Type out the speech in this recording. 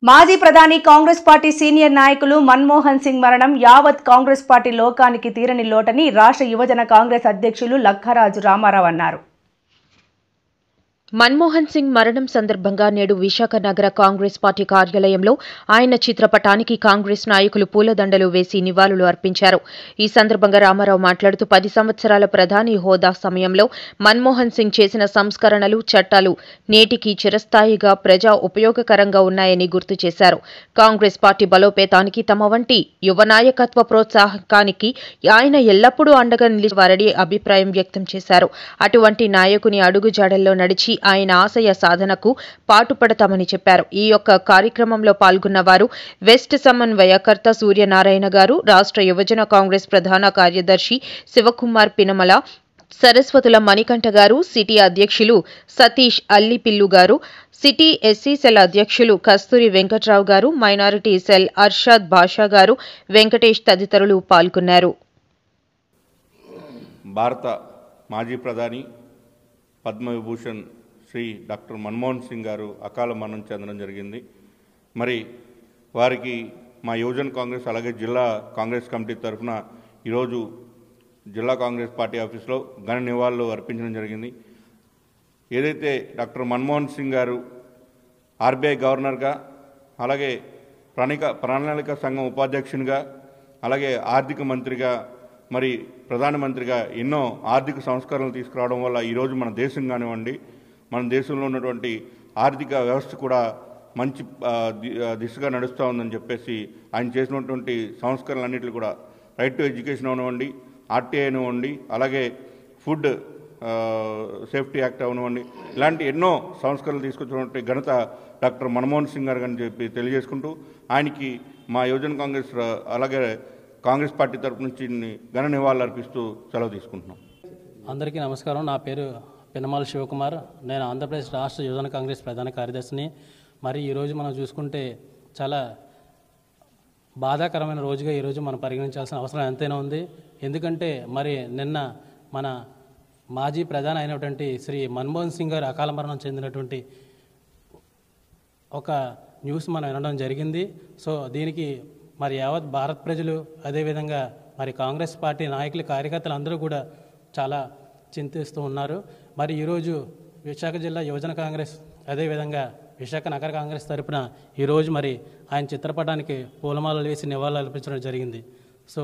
మాజీ ప్రధాని Congress party senior నాయకులు మన్మోహన్ సింగ్ మరణం యావత్ కాంగ్రెస్ పార్టీ లోకానికి తీరని లోటని రాష్ట్ర యువజన కాంగ్రెస్ అధ్యక్షులు లక్కరాజు రామారావు అన్నారు. మన్మోహన్ సింగ్ మరణం సందర్భంగా నేడు విశాఖ నగర కాంగ్రెస్ పార్టీ కార్యాలయంలో ఆయన చిత్రపటానికి కాంగ్రెస్ నాయకులు పూలదండలు వేసి నివాళులు అర్పించారు. ఈ సందర్భంగా రామారావు మాట్లాడుతూ 10 సంవత్సరాల ప్రధాని హోదా సమయంలో మన్మోహన్ సింగ్ చేసిన సంస్కరణలు, చట్టాలు నేటికి చిరస్థాయిగా ప్రజా ఉపయోగకరంగా ఉన్నాయని గుర్తు చేశారు. కాంగ్రెస్ పార్టీ బలోపేతానికి తమ వంటి యువ నాయకత్వ ప్రోత్సాహకానికి ఆయన ఎల్లప్పుడూ అండగా నిలిచేవారని అభిప్రాయం వ్యక్తం చేశారు. అటువంటి నాయకుని అడుగుజాడల్లో నడిచి ఆయన ఆశయ సాధనకు పాటుపడతామని చెప్పారు. ఈ యొక్క కార్యక్రమంలో పాల్గొన్న వారు వెస్ట్ సమన్వయకర్త సూర్యనారాయణ గారు, రాష్ట్ర యువజన కాంగ్రెస్ ప్రధాన కార్యదర్శి శివకుమార్ పినమల, సరస్వతుల మణికంఠ గారు, సిటీ అధ్యక్షులు సతీష్ అల్లిపిల్లు గారు, సిటీ ఎస్సీ సెల్ అధ్యక్షులు కస్తూరి వెంకట్రావు గారు, మైనారిటీ సెల్ అర్షాద్ బాషా గారు, వెంకటేష్ తదితరులు పాల్గొన్నారు. భారత మాజీ ప్రధాని పద్మవిభూషణ్ శ్రీ డాక్టర్ మన్మోహన్ సింగ్ గారు అకాల మరణం చెందడం జరిగింది. మరి వారికి మా యువజన కాంగ్రెస్ అలాగే జిల్లా కాంగ్రెస్ కమిటీ తరఫున ఈరోజు జిల్లా కాంగ్రెస్ పార్టీ ఆఫీస్లో ఘన నివాళులు అర్పించడం జరిగింది. ఏదైతే డాక్టర్ మన్మోహన్ సింగ్ గారు ఆర్బీఐ గవర్నర్గా, అలాగే ప్రణాళిక సంఘం ఉపాధ్యక్షునిగా, అలాగే ఆర్థిక మంత్రిగా, మరి ప్రధానమంత్రిగా ఎన్నో ఆర్థిక సంస్కరణలు తీసుకురావడం వల్ల ఈరోజు మన దేశం కానివ్వండి, మన దేశంలో ఉన్నటువంటి ఆర్థిక వ్యవస్థ కూడా మంచి దిశగా నడుస్తూ ఉందని చెప్పేసి ఆయన చేసినటువంటి సంస్కరణలన్నింటినీ కూడా రైట్ టు ఎడ్యుకేషన్ అవనివ్వండి, ఆర్టీఐ అవనివ్వండి, అలాగే ఫుడ్ సేఫ్టీ యాక్ట్ అవనివ్వండి, ఇలాంటి ఎన్నో సంస్కరణలు తీసుకొచ్చినటువంటి ఘనత డాక్టర్ మన్మోహన్ సింగ్ గారు అని చెప్పి తెలియజేసుకుంటూ ఆయనకి మా యువజన కాంగ్రెస్ అలాగే కాంగ్రెస్ పార్టీ తరపు నుంచి ఘన నివాళులు అర్పిస్తూ సెలవు తీసుకుంటున్నాం. అందరికీ నమస్కారం. నా పేరు పినమాల శివకుమార్. నేను ఆంధ్రప్రదేశ్ రాష్ట్ర యువజన కాంగ్రెస్ ప్రధాన కార్యదర్శిని. మరి ఈరోజు మనం చూసుకుంటే చాలా బాధాకరమైన రోజుగా ఈరోజు మనం పరిగణించాల్సిన అవసరం ఎంతైనా ఉంది. ఎందుకంటే మరి నిన్న మన మాజీ ప్రధాని అయినటువంటి శ్రీ మన్మోహన్ సింగ్ గారు అకాల మరణం చెందినటువంటి ఒక న్యూస్ మనం వినడం జరిగింది. సో దీనికి మరి యావత్ భారత్ ప్రజలు, అదేవిధంగా మరి కాంగ్రెస్ పార్టీ నాయకులు, కార్యకర్తలు అందరూ కూడా చాలా చింతిస్తూ ఉన్నారు. మరి ఈరోజు విశాఖ జిల్లా యువజన కాంగ్రెస్, అదేవిధంగా విశాఖ నగర కాంగ్రెస్ తరపున ఈరోజు మరి ఆయన చిత్రపటానికి పూలమాలలు వేసి నివాళులు అర్పించడం జరిగింది. సో